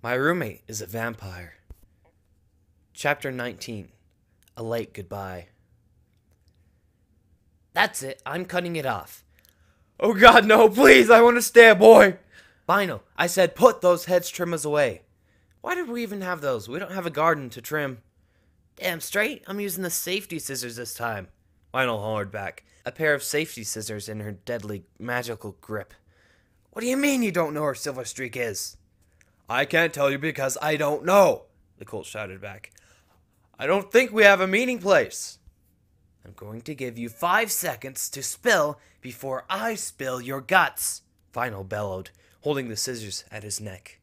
My roommate is a vampire. Chapter 19. A late goodbye. That's it. I'm cutting it off. Oh God, no, please, I want to stay a boy. Final, I said put those hedge trimmers away. Why did we even have those? We don't have a garden to trim. Damn straight, I'm using the safety scissors this time. Final hollered back, a pair of safety scissors in her deadly, magical grip. What do you mean you don't know where Silver Streak is? I can't tell you because I don't know, the colt shouted back. I don't think we have a meeting place. I'm going to give you 5 seconds to spill before I spill your guts, Final bellowed, holding the scissors at his neck.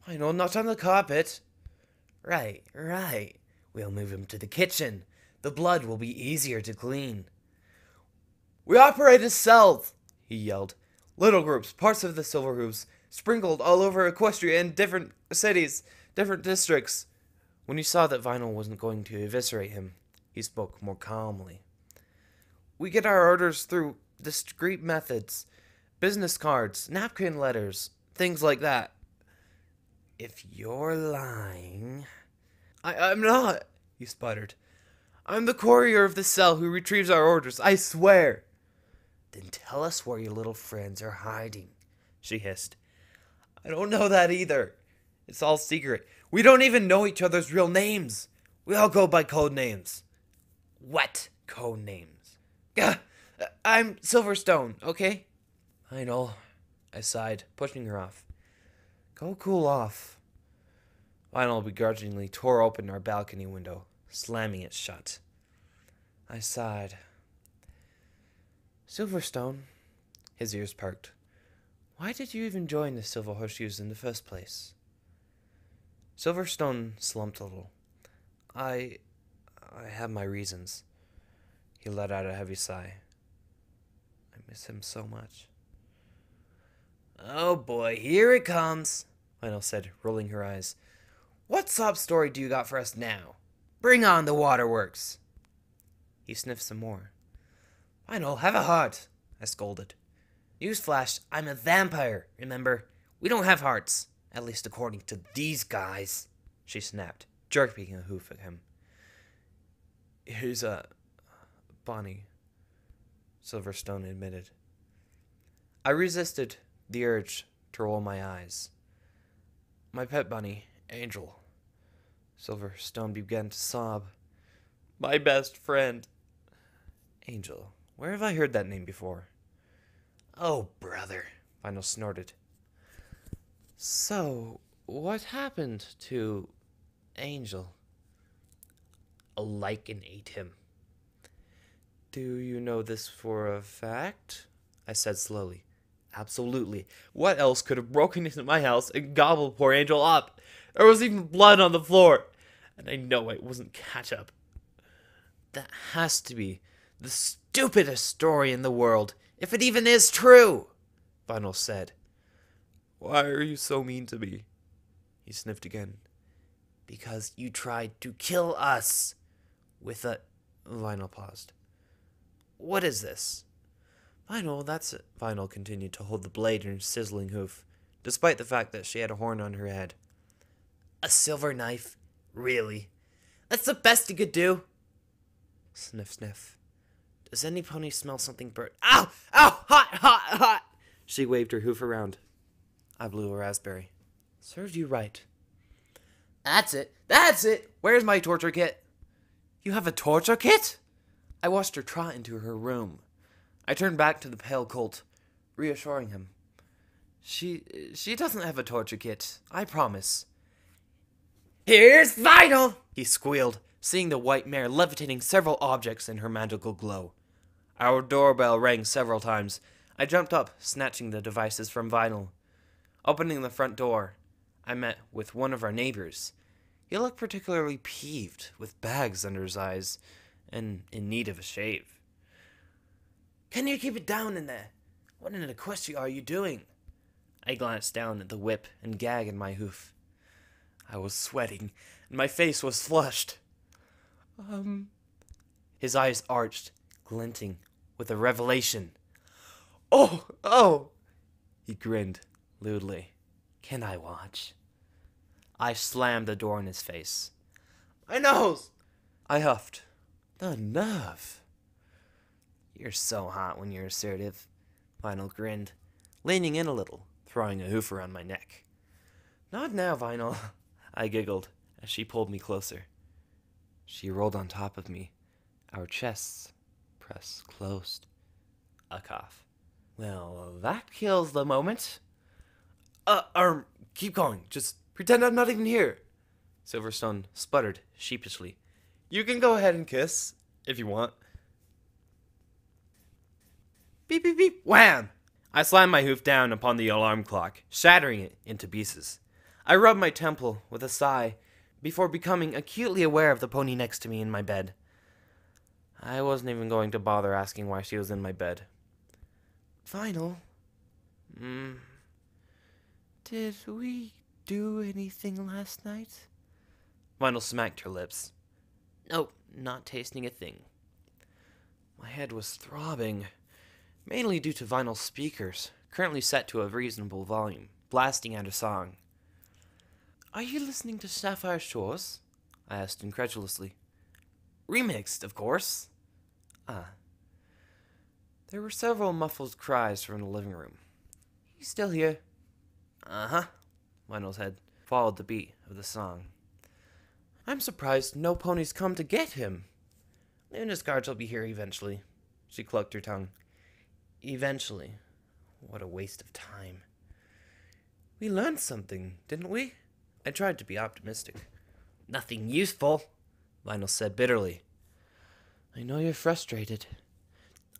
Final, not on the carpet. Right. We'll move him to the kitchen. The blood will be easier to clean. We operate as cells, he yelled. Little groups, parts of the silver hooves, sprinkled all over Equestria in different cities, different districts. When he saw that Vinyl wasn't going to eviscerate him, he spoke more calmly. We get our orders through discreet methods, business cards, napkin letters, things like that. If you're lying... I'm not, he sputtered. I'm the courier of the cell who retrieves our orders, I swear. Then tell us where your little friends are hiding, she hissed. I don't know that either. It's all secret. We don't even know each other's real names. We all go by code names. What code names? I'm Silverstone, okay? I know, I sighed, pushing her off. Go cool off. Lionel begrudgingly tore open our balcony window, slamming it shut. I sighed. Silverstone, his ears perked. Why did you even join the Silver Horseshoes in the first place? Silverstone slumped a little. I have my reasons. He let out a heavy sigh. I miss him so much. Oh boy, here it comes, Lionel said, rolling her eyes. What sob story do you got for us now? Bring on the waterworks. He sniffed some more. Lionel, have a heart, I scolded. Newsflash, I'm a vampire, remember? We don't have hearts, at least according to these guys, she snapped, jerking a hoof at him. He's a Bonnie, Silverstone admitted. I resisted the urge to roll my eyes. My pet bunny, Angel. Silverstone began to sob. My best friend. Angel. Where have I heard that name before? Oh, brother, Final snorted. So, what happened to Angel? A lichen ate him. Do you know this for a fact? I said slowly. Absolutely. What else could have broken into my house and gobbled poor Angel up? There was even blood on the floor. And I know it wasn't ketchup. That has to be the stupidest story in the world, if it even is true, Vinyl said. Why are you so mean to me? He sniffed again. Because you tried to kill us. With a... Vinyl paused. What is this? Vinyl, that's it. Vinyl continued to hold the blade in her sizzling hoof, despite the fact that she had a horn on her head. A silver knife? Really? That's the best you could do? Sniff, sniff. Does any pony smell something burnt? Ow! Ow! Hot! She waved her hoof around. I blew a raspberry. Served you right. That's it! Where's my torture kit? You have a torture kit? I watched her trot into her room. I turned back to the pale colt, reassuring him. She doesn't have a torture kit, I promise. Here's Vinyl! He squealed, seeing the white mare levitating several objects in her magical glow. Our doorbell rang several times. I jumped up, snatching the devices from Vinyl. Opening the front door, I met with one of our neighbors. He looked particularly peeved, with bags under his eyes, and in need of a shave. Can you keep it down in there? What in Equestria are you doing? I glanced down at the whip and gag in my hoof. I was sweating, and my face was flushed. His eyes arched, glinting, with a revelation. Oh! He grinned, lewdly. Can I watch? I slammed the door in his face. My nose! I huffed. The nerve. You're so hot when you're assertive. Vinyl grinned, leaning in a little, throwing a hoof around my neck. Not now, Vinyl, I giggled as she pulled me closer. She rolled on top of me, our chests pressed closed. A cough. Well, that kills the moment. Keep going. Just pretend I'm not even here. Silverstone sputtered sheepishly. You can go ahead and kiss, if you want. Beep, beep, beep, wham! I slammed my hoof down upon the alarm clock, shattering it into pieces. I rubbed my temple with a sigh before becoming acutely aware of the pony next to me in my bed. I wasn't even going to bother asking why she was in my bed. Vinyl? Did we do anything last night? Vinyl smacked her lips. Nope, not tasting a thing. My head was throbbing, mainly due to Vinyl's speakers, currently set to a reasonable volume, blasting out a song. Are you listening to Sapphire Shores? I asked incredulously. Remixed, of course. There were several muffled cries from the living room. He's still here. Uh-huh. Vinyl's head followed the beat of the song. I'm surprised no ponies come to get him. Luna's guards will be here eventually. She clucked her tongue. Eventually. What a waste of time. We learned something, didn't we? I tried to be optimistic. Nothing useful, Vinyl said bitterly. I know you're frustrated.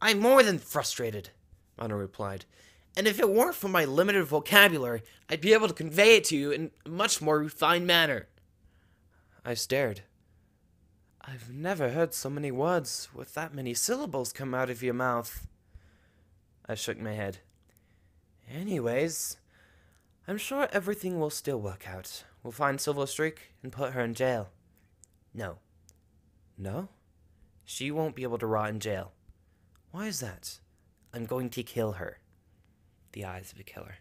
I'm more than frustrated, Vinyl replied. And if it weren't for my limited vocabulary, I'd be able to convey it to you in a much more refined manner. I stared. I've never heard so many words with that many syllables come out of your mouth. I shook my head. Anyways, I'm sure everything will still work out. We'll find Silverstreak and put her in jail. No. No? She won't be able to rot in jail. Why is that? I'm going to kill her. The eyes of a killer.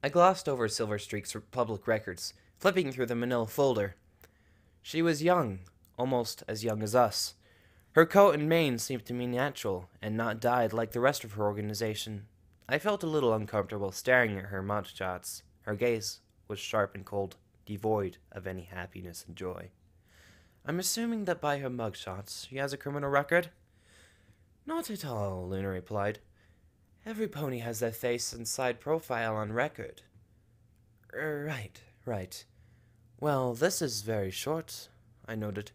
I glossed over Silverstreak's public records, flipping through the manila folder. She was young, almost as young as us. Her coat and mane seemed to me natural, and not dyed like the rest of her organization. I felt a little uncomfortable staring at her mugshots. Her gaze was sharp and cold, devoid of any happiness and joy. I'm assuming that by her mugshots, she has a criminal record? Not at all, Luna replied. Every pony has their face and side profile on record. Right. Well, this is very short, I noted.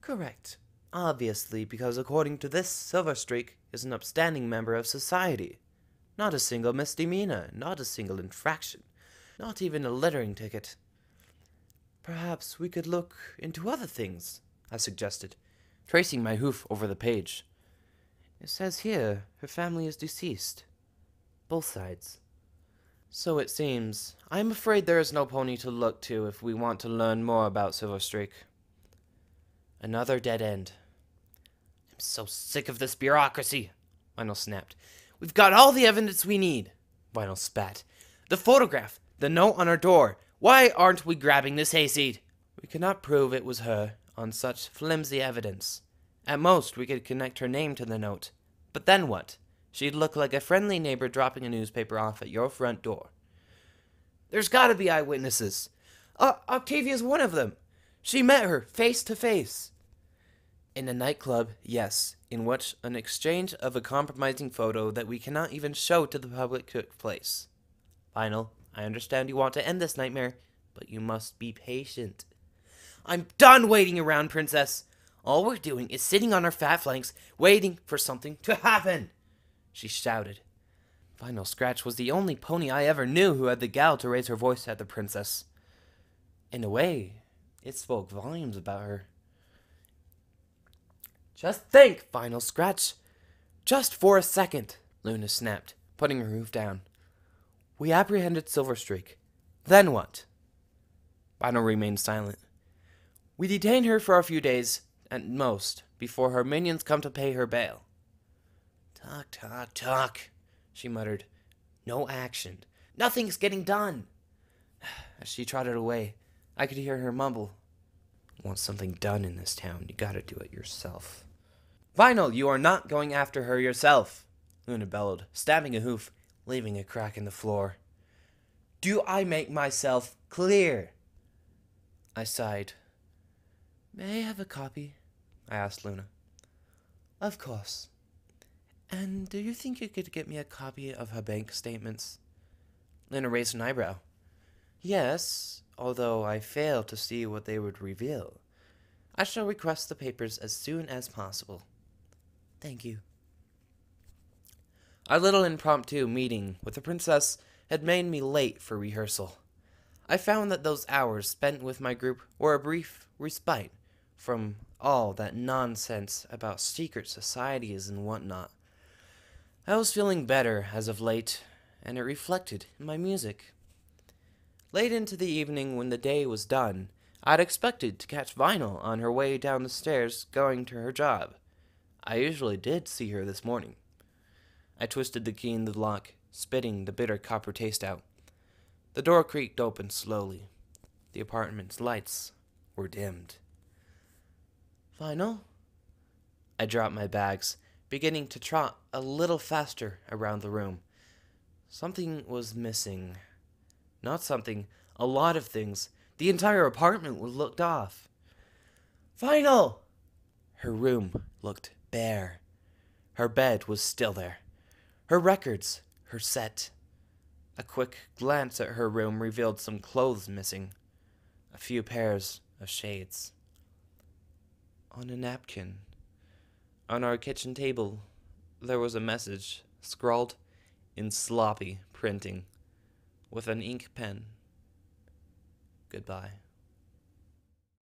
Correct. Obviously, because according to this, Silverstreak is an upstanding member of society. Not a single misdemeanor, not a single infraction, not even a littering ticket. Perhaps we could look into other things, I suggested, tracing my hoof over the page. It says here her family is deceased. Both sides. So it seems. I'm afraid there is no pony to look to if we want to learn more about Silverstreak. Another dead end. I'm so sick of this bureaucracy, Vinyl snapped. We've got all the evidence we need, Vinyl spat. The photograph, the note on our door. Why aren't we grabbing this hayseed? We cannot prove it was her on such flimsy evidence. At most, we could connect her name to the note. But then what? She'd look like a friendly neighbor dropping a newspaper off at your front door. There's gotta be eyewitnesses. Octavia's one of them. She met her face to face. In a nightclub, yes, in which an exchange of a compromising photo that we cannot even show to the public took place. Vinyl, I understand you want to end this nightmare, but you must be patient. I'm done waiting around, Princess. All we're doing is sitting on our fat flanks, waiting for something to happen, she shouted. Vinyl Scratch was the only pony I ever knew who had the gall to raise her voice at the princess. In a way, it spoke volumes about her. Just think, Vinyl Scratch. Just for a second, Luna snapped, putting her hoof down. We apprehended Silverstreak. Then what? Vinyl remained silent. We detained her for a few days, at most, before her minions come to pay her bail. Talk, she muttered. No action. Nothing's getting done. As she trotted away, I could hear her mumble, "Want something done in this town, you gotta do it yourself." "Vinyl, you are not going after her yourself," Luna bellowed, stabbing a hoof, leaving a crack in the floor. "Do I make myself clear?" I sighed. "May I have a copy?" I asked Luna. "Of course. And do you think you could get me a copy of her bank statements?" Luna raised an eyebrow. "Yes, although I fail to see what they would reveal. I shall request the papers as soon as possible." "Thank you." Our little impromptu meeting with the princess had made me late for rehearsal. I found that those hours spent with my group were a brief respite from all that nonsense about secret societies and whatnot. I was feeling better as of late, and it reflected in my music. Late into the evening, when the day was done, I'd expected to catch Vinyl on her way down the stairs going to her job. I usually did see her this morning. I twisted the key in the lock, spitting the bitter copper taste out. The door creaked open slowly. The apartment's lights were dimmed. "Vinyl?" I dropped my bags, beginning to trot a little faster around the room. Something was missing. Not something, a lot of things. The entire apartment was looked off. "Vinyl!" Her room looked bare. Her bed was still there. Her records, her set. A quick glance at her room revealed some clothes missing. A few pairs of shades. On a napkin, on our kitchen table, there was a message scrawled in sloppy printing with an ink pen. "Goodbye."